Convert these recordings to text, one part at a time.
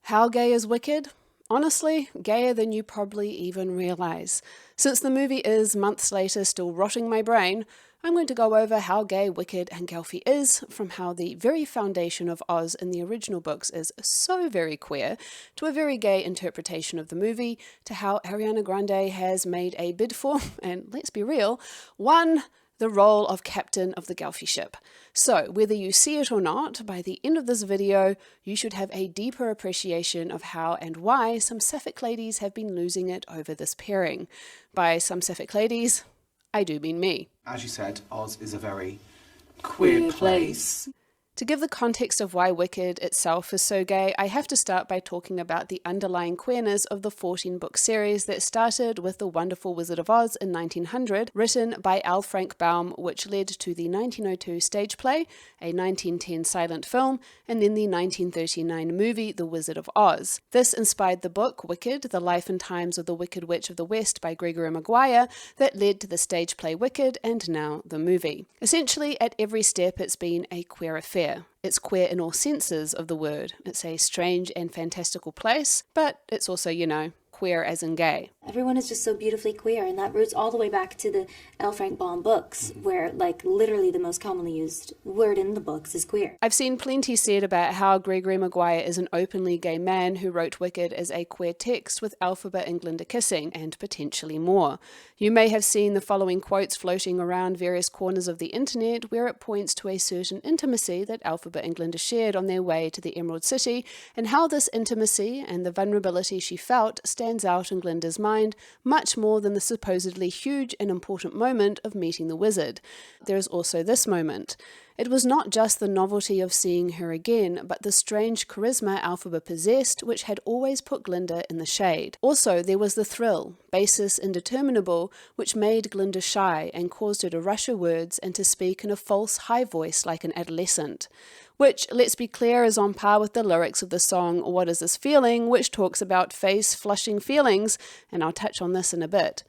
How gay is Wicked? Honestly, gayer than you probably even realise. Since the movie is months later still rotting my brain, I'm going to go over how gay Wicked and Gelphie is, from how the very foundation of Oz in the original books is so very queer, to a very gay interpretation of the movie, to how Ariana Grande has made a bid for, and let's be real, won the role of captain of the Gelphie ship. So, whether you see it or not, by the end of this video, you should have a deeper appreciation of how and why some sapphic ladies have been losing it over this pairing. By some sapphic ladies, I do mean me. As you said, Oz is a very queer place. To give the context of why Wicked itself is so gay, I have to start by talking about the underlying queerness of the 14-book series that started with The Wonderful Wizard of Oz in 1900, written by L. Frank Baum, which led to the 1902 stage play, a 1910 silent film, and then the 1939 movie The Wizard of Oz. This inspired the book Wicked, The Life and Times of the Wicked Witch of the West by Gregory Maguire, that led to the stage play Wicked and now the movie. Essentially, at every step it's been a queer affair. It's queer in all senses of the word. It's a strange and fantastical place, but it's also, queer as in gay. Everyone is just so beautifully queer, and that roots all the way back to the L. Frank Baum books, where, literally the most commonly used word in the books is queer. I've seen plenty said about how Gregory Maguire is an openly gay man who wrote Wicked as a queer text with Elphaba and Glinda kissing, and potentially more. You may have seen the following quotes floating around various corners of the internet where it points to a certain intimacy that Elphaba and Glinda shared on their way to the Emerald City, and how this intimacy and the vulnerability she felt stands out in Glinda's mind much more than the supposedly huge and important moment of meeting the wizard. There is also this moment. It was not just the novelty of seeing her again, but the strange charisma Elphaba possessed, which had always put Glinda in the shade. Also, there was the thrill, basis indeterminable, which made Glinda shy and caused her to rush her words and to speak in a false high voice like an adolescent. Which, let's be clear, is on par with the lyrics of the song What Is This Feeling, which talks about face-flushing feelings, and I'll touch on this in a bit.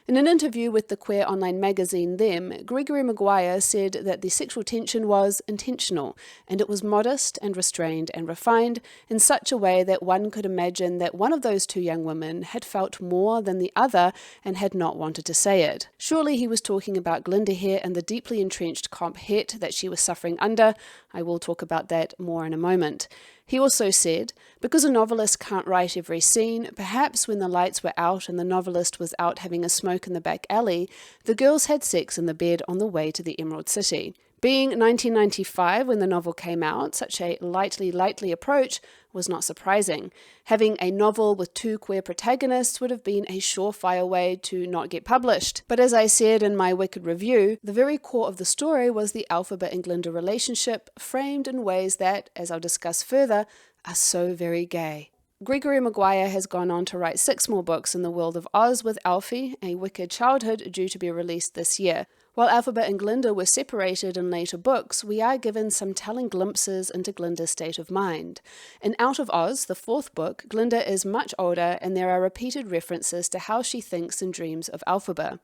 In an interview with the queer online magazine Them, Gregory Maguire said that the sexual tension was intentional, and it was modest and restrained and refined in such a way that one could imagine that one of those two young women had felt more than the other and had not wanted to say it. Surely he was talking about Glinda here and the deeply entrenched comp het that she was suffering under. I will talk about that more in a moment. He also said, because a novelist can't write every scene, perhaps when the lights were out and the novelist was out having a smoke in the back alley, the girls had sex in the bed on the way to the Emerald City. Being 1995 when the novel came out, such a lightly approach was not surprising. Having a novel with two queer protagonists would have been a surefire way to not get published. But as I said in my Wicked review, the very core of the story was the Elphaba and Glinda relationship, framed in ways that, as I'll discuss further, are so very gay. Gregory Maguire has gone on to write 6 more books in the world of Oz, with Elphie, A Wicked Childhood, due to be released this year. While Elphaba and Glinda were separated in later books, we are given some telling glimpses into Glinda's state of mind. In Out of Oz, the 4th book, Glinda is much older, and there are repeated references to how she thinks and dreams of Elphaba.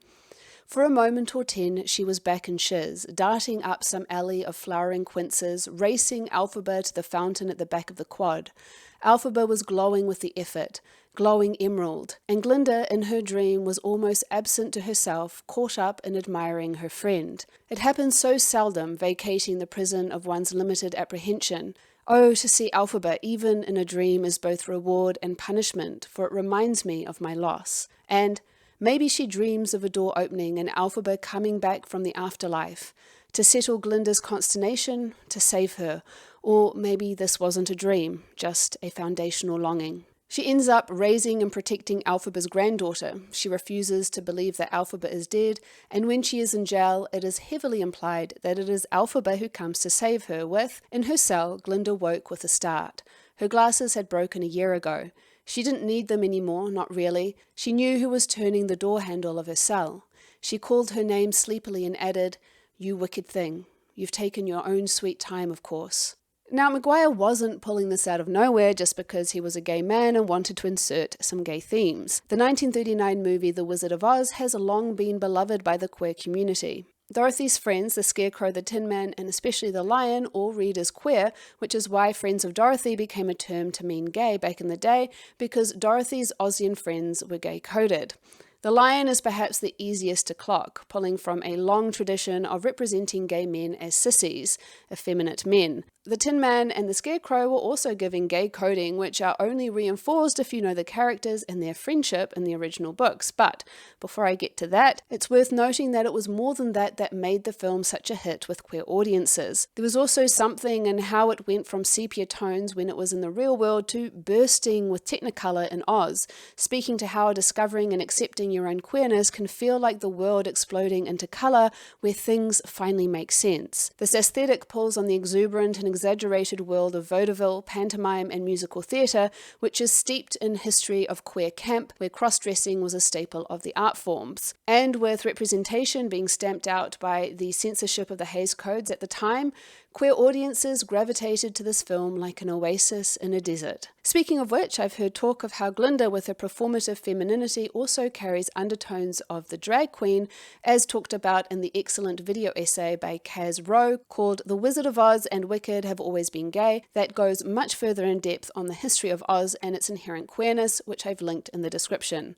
For a moment or 10, she was back in Shiz, darting up some alley of flowering quinces, racing Elphaba to the fountain at the back of the quad. Elphaba was glowing with the effort, glowing emerald, and Glinda, in her dream, was almost absent to herself, caught up in admiring her friend. It happens so seldom, vacating the prison of one's limited apprehension. Oh, to see Elphaba, even in a dream, is both reward and punishment, for it reminds me of my loss. And maybe she dreams of a door opening and Elphaba coming back from the afterlife, to settle Glinda's consternation, to save her. Or maybe this wasn't a dream, just a foundational longing. She ends up raising and protecting Elphaba's granddaughter. She refuses to believe that Elphaba is dead, and when she is in jail, it is heavily implied that it is Elphaba who comes to save her with, in her cell, Glinda woke with a start. Her glasses had broken a year ago. She didn't need them anymore, not really. She knew who was turning the door handle of her cell. She called her name sleepily and added, "You wicked thing. You've taken your own sweet time, of course." Now, Maguire wasn't pulling this out of nowhere just because he was a gay man and wanted to insert some gay themes. The 1939 movie The Wizard of Oz has long been beloved by the queer community. Dorothy's friends, the Scarecrow, the Tin Man, and especially the Lion, all read as queer, which is why Friends of Dorothy became a term to mean gay back in the day, because Dorothy's Ozian friends were gay-coded. The Lion is perhaps the easiest to clock, pulling from a long tradition of representing gay men as sissies, effeminate men. The Tin Man and the Scarecrow were also given gay coding, which are only reinforced if you know the characters and their friendship in the original books. But before I get to that, it's worth noting that it was more than that that made the film such a hit with queer audiences. There was also something in how it went from sepia tones when it was in the real world to bursting with Technicolor in Oz, speaking to how discovering and accepting your own queerness can feel like the world exploding into colour where things finally make sense. This aesthetic pulls on the exuberant and exaggerated world of vaudeville, pantomime and musical theatre, which is steeped in history of queer camp, where cross-dressing was a staple of the art forms. And with representation being stamped out by the censorship of the Hays Codes at the time, queer audiences gravitated to this film like an oasis in a desert. Speaking of which, I've heard talk of how Glinda, with her performative femininity, also carries undertones of the drag queen, as talked about in the excellent video essay by Kaz Rowe called The Wizard of Oz and Wicked Have Always Been Gay, that goes much further in depth on the history of Oz and its inherent queerness, which I've linked in the description.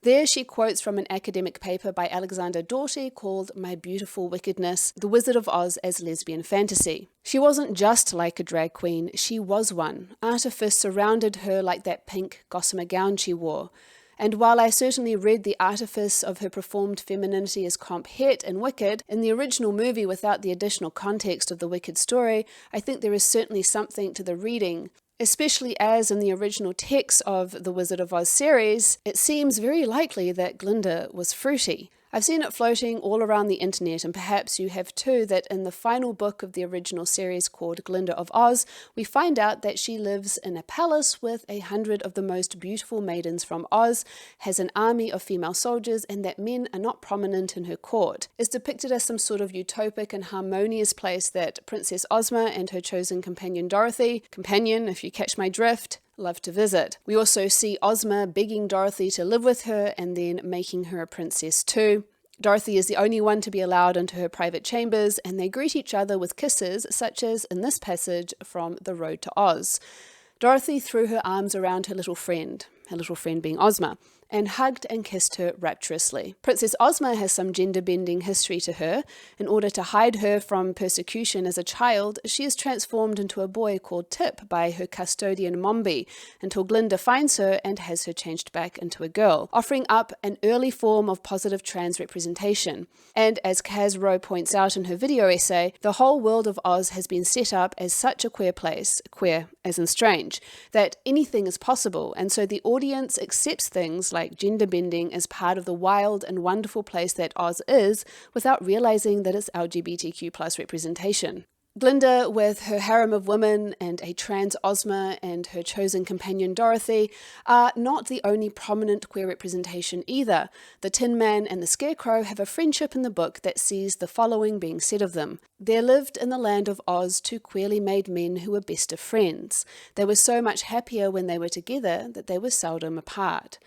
There she quotes from an academic paper by Alexander Dorty called My Beautiful Wickedness, The Wizard of Oz as Lesbian Fantasy. She wasn't just like a drag queen, she was one. Artifice surrounded her like that pink gossamer gown she wore. And while I certainly read the artifice of her performed femininity as comp het in Wicked, in the original movie without the additional context of the Wicked story, I think there is certainly something to the reading. Especially as in the original text of the Wizard of Oz series, it seems very likely that Glinda was fruity. I've seen it floating all around the internet, and perhaps you have too, that in the final book of the original series called Glinda of Oz, we find out that she lives in a palace with 100 of the most beautiful maidens from Oz, has an army of female soldiers, and that men are not prominent in her court. It's depicted as some sort of utopic and harmonious place that Princess Ozma and her chosen companion Dorothy, companion if you catch my drift, love to visit. We also see Ozma begging Dorothy to live with her and then making her a princess too. Dorothy is the only one to be allowed into her private chambers, and they greet each other with kisses, such as in this passage from The Road to Oz. Dorothy threw her arms around her little friend being Ozma, and hugged and kissed her rapturously. Princess Ozma has some gender-bending history to her. In order to hide her from persecution as a child, she is transformed into a boy called Tip by her custodian Mombi, until Glinda finds her and has her changed back into a girl, offering up an early form of positive trans representation. And as Kaz Rowe points out in her video essay, the whole world of Oz has been set up as such a queer place, queer as in strange, that anything is possible, and so the audience accepts things like gender bending as part of the wild and wonderful place that Oz is, without realizing that it's LGBTQ+ representation. Glinda, with her harem of women and a trans Ozma and her chosen companion Dorothy, are not the only prominent queer representation either. The Tin Man and the Scarecrow have a friendship in the book that sees the following being said of them. There lived in the land of Oz 2 queerly made men who were best of friends. They were so much happier when they were together that they were seldom apart.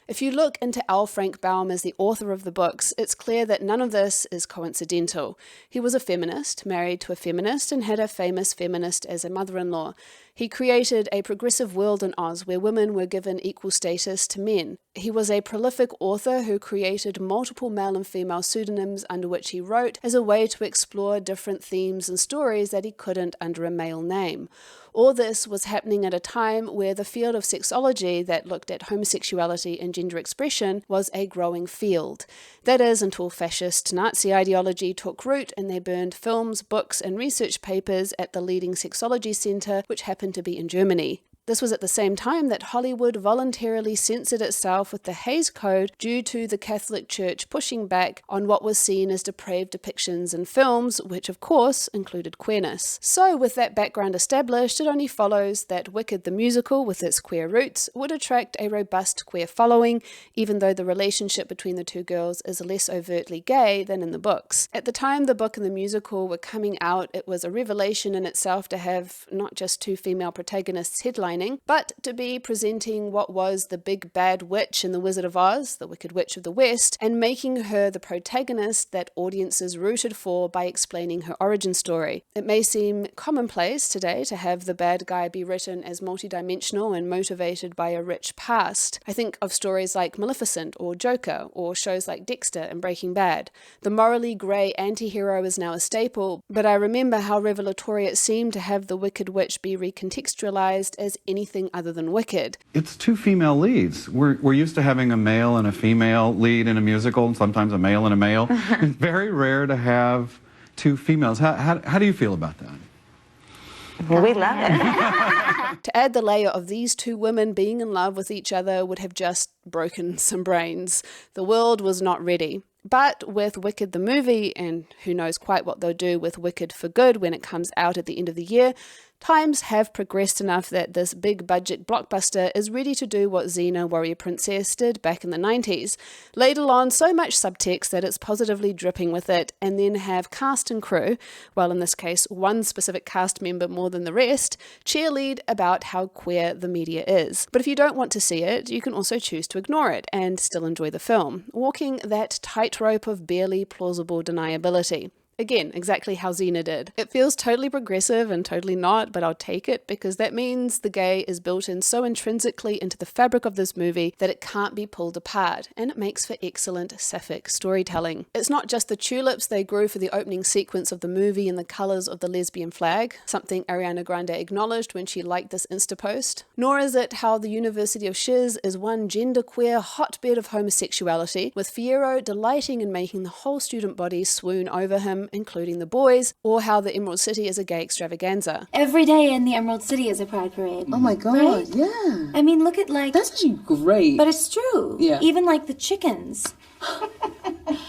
If you look into L. Frank Baum as the author of the books, it's clear that none of this is coincidental. He was a feminist, married to a feminist, and had a famous feminist as a mother-in-law. He created a progressive world in Oz where women were given equal status to men. He was a prolific author who created multiple male and female pseudonyms under which he wrote as a way to explore different themes and stories that he couldn't under a male name. All this was happening at a time where the field of sexology that looked at homosexuality and gender expression was a growing field. That is, until fascist Nazi ideology took root and they burned films, books, and research papers at the leading sexology center, which happened to be in Germany. This was at the same time that Hollywood voluntarily censored itself with the Hays Code due to the Catholic Church pushing back on what was seen as depraved depictions in films, which of course included queerness. So with that background established, it only follows that Wicked the musical, with its queer roots, would attract a robust queer following, even though the relationship between the two girls is less overtly gay than in the books. At the time the book and the musical were coming out, it was a revelation in itself to have not just 2 female protagonists headlining, entertaining, but to be presenting what was the big bad witch in The Wizard of Oz, the Wicked Witch of the West, and making her the protagonist that audiences rooted for by explaining her origin story. It may seem commonplace today to have the bad guy be written as multidimensional and motivated by a rich past. I think of stories like Maleficent or Joker, or shows like Dexter and Breaking Bad. The morally grey anti-hero is now a staple, but I remember how revelatory it seemed to have the Wicked Witch be recontextualized as anything other than wicked. It's two female leads. We're used to having a male and a female lead in a musical, and sometimes a male and a male. It's very rare to have two females. How do you feel about that? Well, we love it. To add the layer of these two women being in love with each other would have just broken some brains. The world was not ready. But with Wicked the movie, and who knows quite what they'll do with Wicked for Good when it comes out at the end of the year, times have progressed enough that this big budget blockbuster is ready to do what Xena Warrior Princess did back in the 90s, ladle on so much subtext that it's positively dripping with it, and then have cast and crew, well in this case one specific cast member more than the rest, cheerlead about how queer the media is. But if you don't want to see it, you can also choose to ignore it and still enjoy the film, walking that tightrope of barely plausible deniability. Again, exactly how Xena did. It feels totally progressive and totally not, but I'll take it because that means the gay is built in so intrinsically into the fabric of this movie that it can't be pulled apart, and it makes for excellent sapphic storytelling. It's not just the tulips they grew for the opening sequence of the movie in the colours of the lesbian flag, something Ariana Grande acknowledged when she liked this Insta post, nor is it how the University of Shiz is one genderqueer hotbed of homosexuality, with Fierro delighting in making the whole student body swoon over him, including the boys, or how the Emerald City is a gay extravaganza. Every day in the Emerald City is a pride parade. Oh my god, right? yeah. I mean, look at like... That's actually great. But it's true. Yeah. Even like the chickens.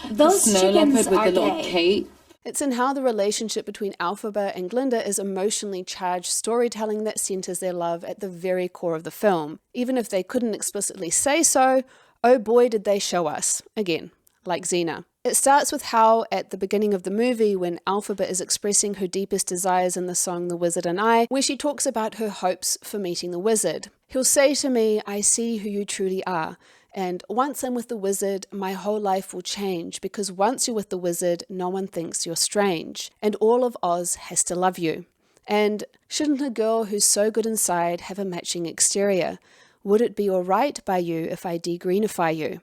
Those Snow chickens leopard with are the little gay. cape. It's in how the relationship between Elphaba and Glinda is emotionally charged storytelling that centers their love at the very core of the film. Even if they couldn't explicitly say so, oh boy did they show us. Again, like Xena. It starts with how, at the beginning of the movie, when Elphaba is expressing her deepest desires in the song The Wizard and I, where she talks about her hopes for meeting the wizard. He'll say to me, I see who you truly are, and once I'm with the wizard, my whole life will change, because once you're with the wizard, no one thinks you're strange, and all of Oz has to love you. And shouldn't a girl who's so good inside have a matching exterior? Would it be all right by you if I degreenify you?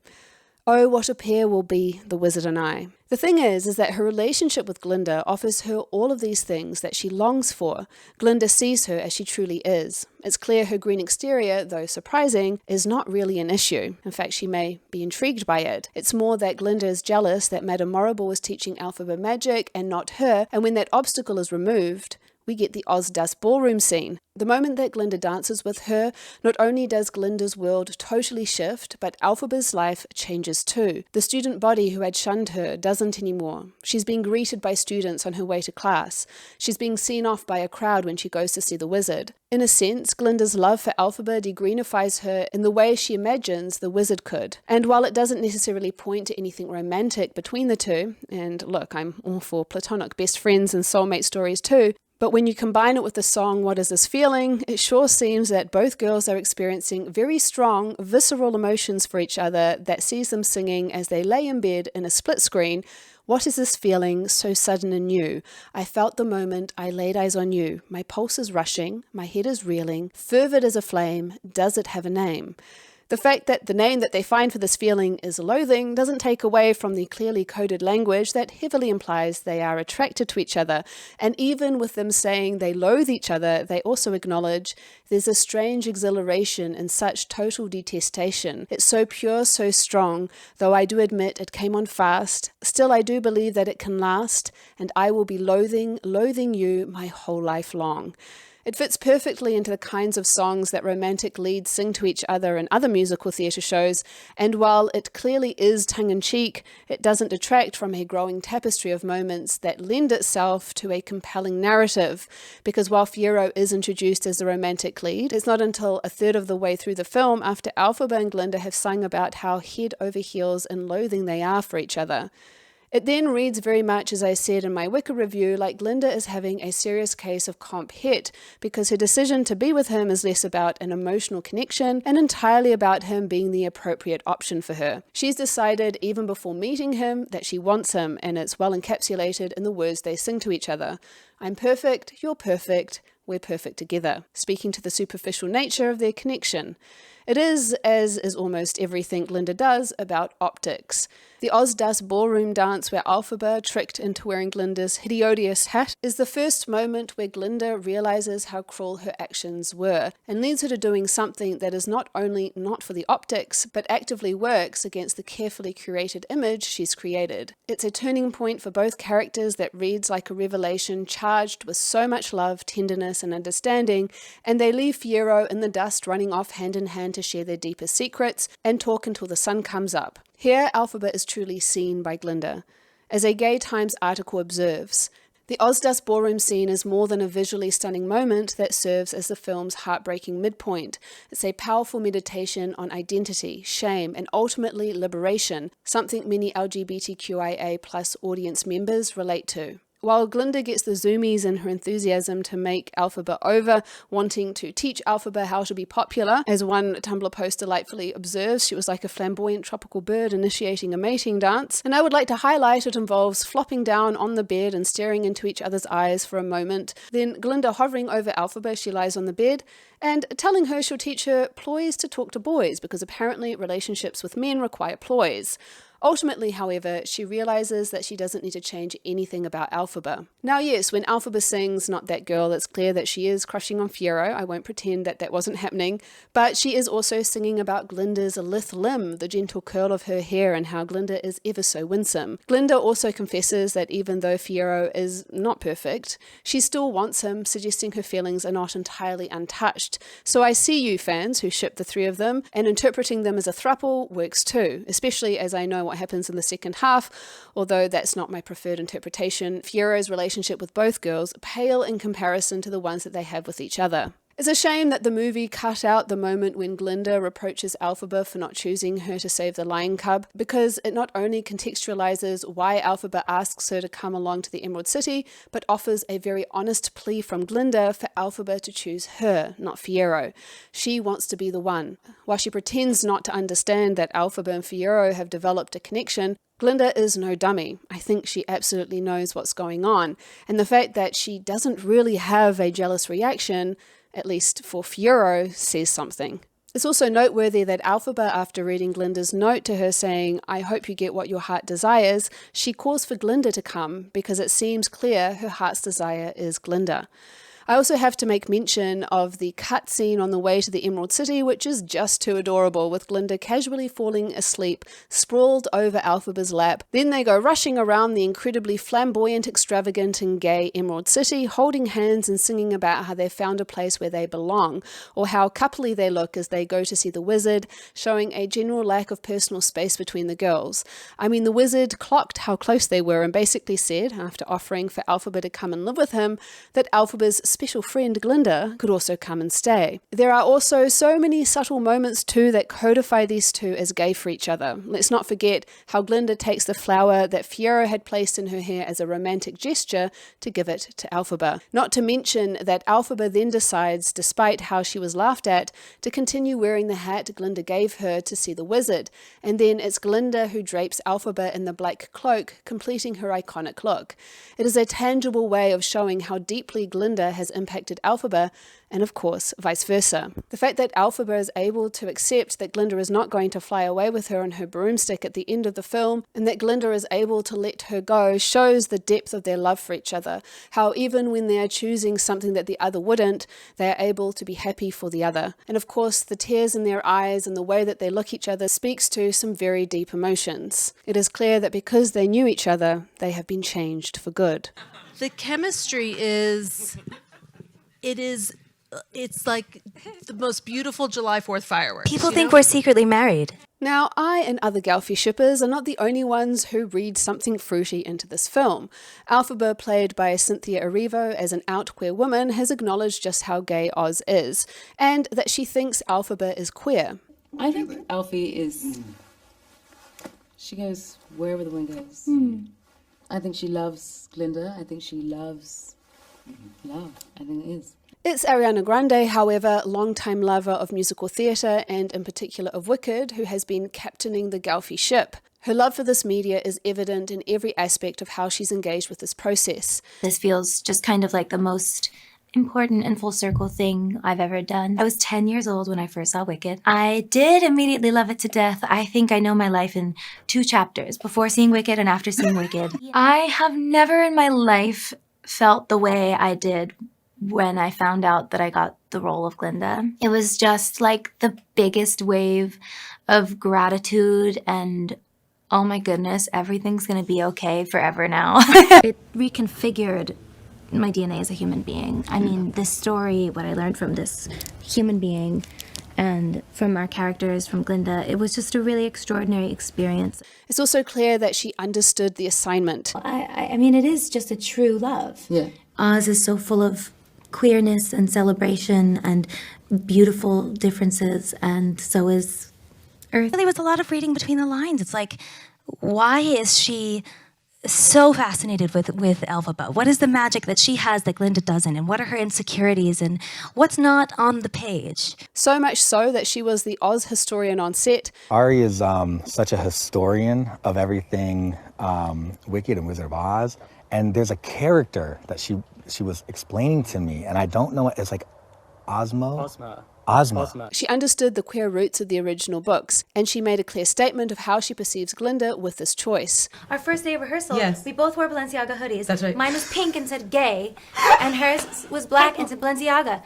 Oh, what a pair will be the wizard and I. The thing is that her relationship with Glinda offers her all of these things that she longs for. Glinda sees her as she truly is. It's clear her green exterior, though surprising, is not really an issue. In fact, she may be intrigued by it. It's more that Glinda is jealous that Madame Morrible was teaching Elphaba magic and not her, and when that obstacle is removed, we get the Oz Dust ballroom scene. The moment that Glinda dances with her, not only does Glinda's world totally shift, but Elphaba's life changes too. The student body who had shunned her doesn't anymore. She's being greeted by students on her way to class. She's being seen off by a crowd when she goes to see the wizard. In a sense, Glinda's love for Elphaba degrenifies her in the way she imagines the wizard could. And while it doesn't necessarily point to anything romantic between the two, and look, I'm all for platonic best friends and soulmate stories too, but when you combine it with the song What Is This Feeling, it sure seems that both girls are experiencing very strong, visceral emotions for each other that sees them singing as they lay in bed in a split screen, What is this feeling so sudden and new? I felt the moment I laid eyes on you. My pulse is rushing, my head is reeling, fervid as a flame, does it have a name? The fact that the name that they find for this feeling is loathing doesn't take away from the clearly coded language that heavily implies they are attracted to each other. And even with them saying they loathe each other, they also acknowledge there's a strange exhilaration in such total detestation. It's so pure, so strong, though I do admit it came on fast. Still, I do believe that it can last, and I will be loathing you my whole life long. It fits perfectly into the kinds of songs that romantic leads sing to each other in other musical theatre shows, and while it clearly is tongue-in-cheek, it doesn't detract from a growing tapestry of moments that lend itself to a compelling narrative, because while Fierro is introduced as the romantic lead, it's not until a third of the way through the film after Elphaba and Glinda have sung about how head over heels in loathing they are for each other. It then reads very much, as I said in my Wicca review, like Glinda is having a serious case of comp het, because her decision to be with him is less about an emotional connection and entirely about him being the appropriate option for her. She's decided, even before meeting him, that she wants him, and it's well encapsulated in the words they sing to each other. I'm perfect, you're perfect, we're perfect together, speaking to the superficial nature of their connection. It is, as is almost everything Glinda does, about optics. The Ozdas ballroom dance where Elphaba, tricked into wearing Glinda's hideous hat, is the first moment where Glinda realizes how cruel her actions were, and leads her to doing something that is not only not for the optics, but actively works against the carefully curated image she's created. It's a turning point for both characters that reads like a revelation charged with so much love, tenderness, and understanding, and they leave Fiyero in the dust, running off hand in hand to share their deepest secrets and talk until the sun comes up. Here, Elphaba is truly seen by Glinda. As a Gay Times article observes, the Ozdas ballroom scene is more than a visually stunning moment that serves as the film's heartbreaking midpoint. It's a powerful meditation on identity, shame, and ultimately liberation, something many LGBTQIA+ audience members relate to. While Glinda gets the zoomies in her enthusiasm to make Elphaba over, wanting to teach Elphaba how to be popular, as one Tumblr post delightfully observes, she was like a flamboyant tropical bird initiating a mating dance. And I would like to highlight it involves flopping down on the bed and staring into each other's eyes for a moment, then Glinda hovering over Elphaba as she lies on the bed, and telling her she'll teach her ploys to talk to boys, because apparently relationships with men require ploys. Ultimately, however, she realizes that she doesn't need to change anything about Elphaba. Now yes, when Elphaba sings Not That Girl, it's clear that she is crushing on Fiyero. I won't pretend that that wasn't happening, but she is also singing about Glinda's lithe limb, the gentle curl of her hair, and how Glinda is ever so winsome. Glinda also confesses that even though Fiyero is not perfect, she still wants him, suggesting her feelings are not entirely untouched. So I see you fans who ship the three of them, and interpreting them as a throuple works too, especially as I know what happens in the second half, although that's not my preferred interpretation. Fiyero's relationship with both girls pale in comparison to the ones that they have with each other. It's a shame that the movie cut out the moment when Glinda reproaches Elphaba for not choosing her to save the lion cub, because it not only contextualizes why Elphaba asks her to come along to the Emerald City, but offers a very honest plea from Glinda for Elphaba to choose her, not Fiyero. She wants to be the one. While she pretends not to understand that Elphaba and Fiyero have developed a connection, Glinda is no dummy. I think she absolutely knows what's going on, and the fact that she doesn't really have a jealous reaction, at least for Fiyero, says something. It's also noteworthy that Elphaba, after reading Glinda's note to her saying, I hope you get what your heart desires, she calls for Glinda to come because it seems clear her heart's desire is Glinda. I also have to make mention of the cutscene on the way to the Emerald City, which is just too adorable, with Glinda casually falling asleep, sprawled over Elphaba's lap. Then they go rushing around the incredibly flamboyant, extravagant and gay Emerald City, holding hands and singing about how they've found a place where they belong, or how coupley they look as they go to see the wizard, showing a general lack of personal space between the girls. I mean, the wizard clocked how close they were and basically said, after offering for Elphaba to come and live with him, that Elphaba's special friend Glinda could also come and stay. There are also so many subtle moments too that codify these two as gay for each other. Let's not forget how Glinda takes the flower that Fiyero had placed in her hair as a romantic gesture to give it to Elphaba. Not to mention that Elphaba then decides, despite how she was laughed at, to continue wearing the hat Glinda gave her to see the wizard, and then it's Glinda who drapes Elphaba in the black cloak, completing her iconic look. It is a tangible way of showing how deeply Glinda has impacted Elphaba, and of course vice versa. The fact that Elphaba is able to accept that Glinda is not going to fly away with her on her broomstick at the end of the film, and that Glinda is able to let her go, shows the depth of their love for each other, how even when they are choosing something that the other wouldn't, they are able to be happy for the other. And of course the tears in their eyes and the way that they look each other speaks to some very deep emotions. It is clear that because they knew each other, they have been changed for good. The chemistry is... It's like the most beautiful July 4th fireworks. People think we're secretly married. Now, I and other Gelphie shippers are not the only ones who read something fruity into this film. Elphaba, played by Cynthia Erivo as an out queer woman, has acknowledged just how gay Oz is, and that she thinks Elphaba is queer. I think Elphie is... She goes wherever the wind goes. I think she loves Glinda. I think she loves love. I think it is. It's Ariana Grande, however, longtime lover of musical theatre and in particular of Wicked, who has been captaining the Gelphie ship. Her love for this media is evident in every aspect of how she's engaged with this process. This feels just kind of like the most important and full circle thing I've ever done. I was 10 years old when I first saw Wicked. I did immediately love it to death. I think I know my life in 2 chapters, before seeing Wicked and after seeing Wicked. I have never in my life felt the way I did when I found out that I got the role of Glinda. It was just like the biggest wave of gratitude and oh my goodness, everything's gonna be okay forever now. It reconfigured my DNA as a human being. I mean, this story, what I learned from this human being and from our characters, from Glinda, it was just a really extraordinary experience. It's also clear that she understood the assignment. I mean, it is just a true love. Yeah. Oz is so full of queerness and celebration and beautiful differences, and so is Earth. There was a lot of reading between the lines. It's like, why is she so fascinated with Elphaba? What is the magic that she has that Glinda doesn't? And what are her insecurities? And what's not on the page? So much so that she was the Oz historian on set. Ari is such a historian of everything Wicked and Wizard of Oz. And there's a character that she was explaining to me, and I don't know, it's like Ozma. She understood the queer roots of the original books, and she made a clear statement of how she perceives Glinda with this choice. Our first day of rehearsal, Yes. we both wore Balenciaga hoodies. That's right. Mine was pink and said gay, and hers was black and said Balenciaga.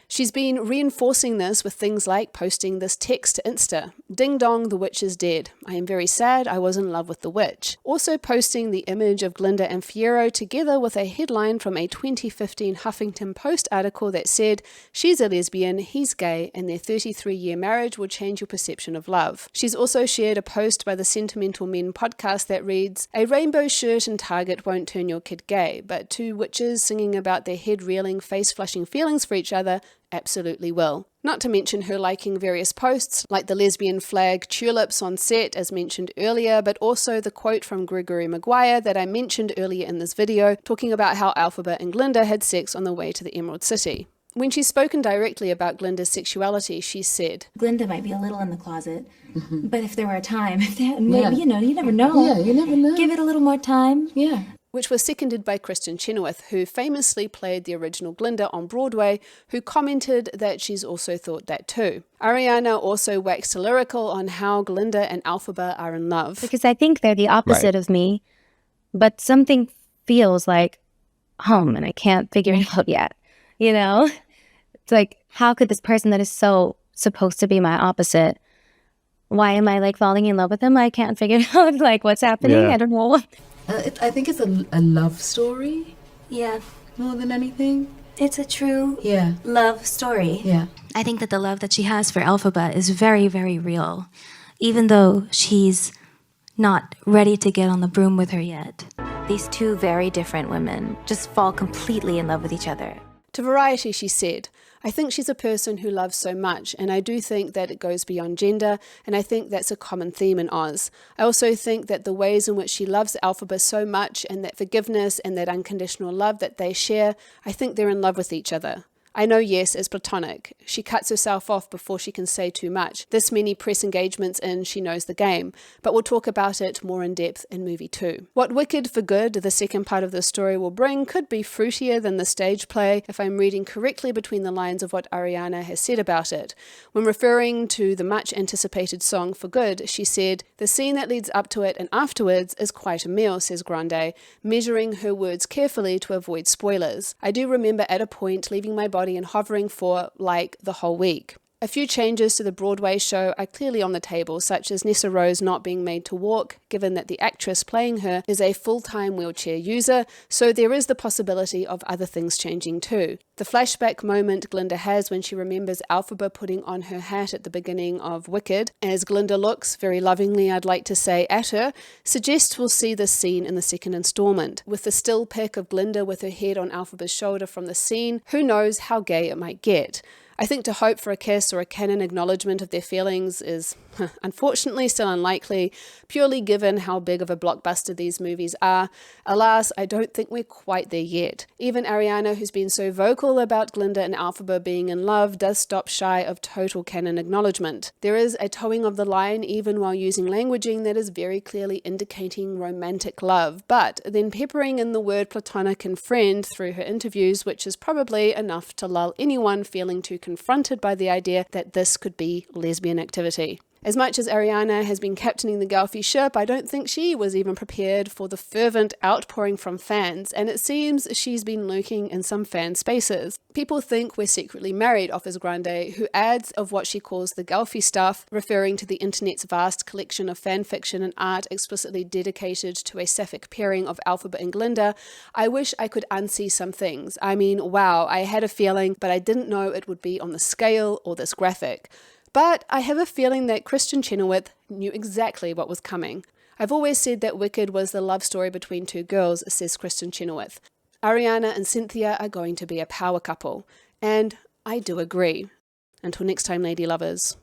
She's been reinforcing this with things like posting this text to Insta. Ding dong, the witch is dead. I am very sad I was in love with the witch. Also posting the image of Glinda and Fiyero together with a headline from a 2015 Huffington Post article that said, "She's a lesbian, he's gay, and their 33-year marriage will change your perception of love." She's also shared a post by the Sentimental Men podcast that reads, "A rainbow shirt and Target won't turn your kid gay, but 2 witches singing about their head-reeling, face-flushing feelings for each other absolutely will." Not to mention her liking various posts, like the lesbian flag tulips on set as mentioned earlier, but also the quote from Gregory Maguire that I mentioned earlier in this video, talking about how Elphaba and Glinda had sex on the way to the Emerald City. When she's spoken directly about Glinda's sexuality, she said, Glinda might be a little in the closet, but if there were a time, maybe, you never know. Yeah, you never know. Give it a little more time. Yeah. which was seconded by Kristen Chenoweth, who famously played the original Glinda on Broadway, who commented that she's also thought that too. Ariana also waxed lyrical on how Glinda and Elphaba are in love. Because I think they're the opposite of me, but something feels like home and I can't figure it out yet. You know? It's like, how could this person that is so supposed to be my opposite, why am I like falling in love with them? I can't figure out like what's happening. Yeah. I don't know. I think it's a love story Yeah, more than anything. it's a true Yeah. love story. Yeah. I think that the love that she has for Elphaba is very, very real, even though she's not ready to get on the broom with her yet. These 2 very different women just fall completely in love with each other. To Variety, she said, "I think she's a person who loves so much, and I do think that it goes beyond gender, and I think that's a common theme in Oz. I also think that the ways in which she loves Elphaba so much, and that forgiveness and that unconditional love that they share, I think they're in love with each other. I know, yes, it's platonic. She cuts herself off before she can say too much. This many press engagements in, she knows the game. But we'll talk about it more in depth in movie 2. What Wicked for Good, the second part of the story, will bring could be fruitier than the stage play, if I'm reading correctly between the lines of what Ariana has said about it. When referring to the much anticipated song For Good, she said, "The scene that leads up to it and afterwards is quite a meal," says Grande, measuring her words carefully to avoid spoilers. "I do remember at a point leaving my body and hovering for, like, the whole week." A few changes to the Broadway show are clearly on the table, such as Nessa Rose not being made to walk, given that the actress playing her is a full-time wheelchair user, so there is the possibility of other things changing too. The flashback moment Glinda has when she remembers Elphaba putting on her hat at the beginning of Wicked, as Glinda looks, very lovingly I'd like to say, at her, suggests we'll see this scene in the second installment. With the still pic of Glinda with her head on Elphaba's shoulder from the scene, who knows how gay it might get. I think to hope for a kiss or a canon acknowledgement of their feelings is, unfortunately, still unlikely, purely given how big of a blockbuster these movies are. Alas, I don't think we're quite there yet. Even Ariana, who's been so vocal about Glinda and Elphaba being in love, does stop shy of total canon acknowledgement. There is a towing of the line even while using languaging that is very clearly indicating romantic love, but then peppering in the word platonic and friend through her interviews, which is probably enough to lull anyone feeling too confronted by the idea that this could be lesbian activity. As much as Ariana has been captaining the Gelphie ship, I don't think she was even prepared for the fervent outpouring from fans, and it seems she's been lurking in some fan spaces. People think we're secretly married, offers Grande, who adds of what she calls the Gelphie stuff, referring to the internet's vast collection of fan fiction and art explicitly dedicated to a sapphic pairing of Elphaba and Glinda. I wish I could unsee some things. I mean, wow, I had a feeling, but I didn't know it would be on the scale or this graphic. But I have a feeling that Kristen Chenoweth knew exactly what was coming. I've always said that Wicked was the love story between two girls, says Kristen Chenoweth. Ariana and Cynthia are going to be a power couple. And I do agree. Until next time, lady lovers.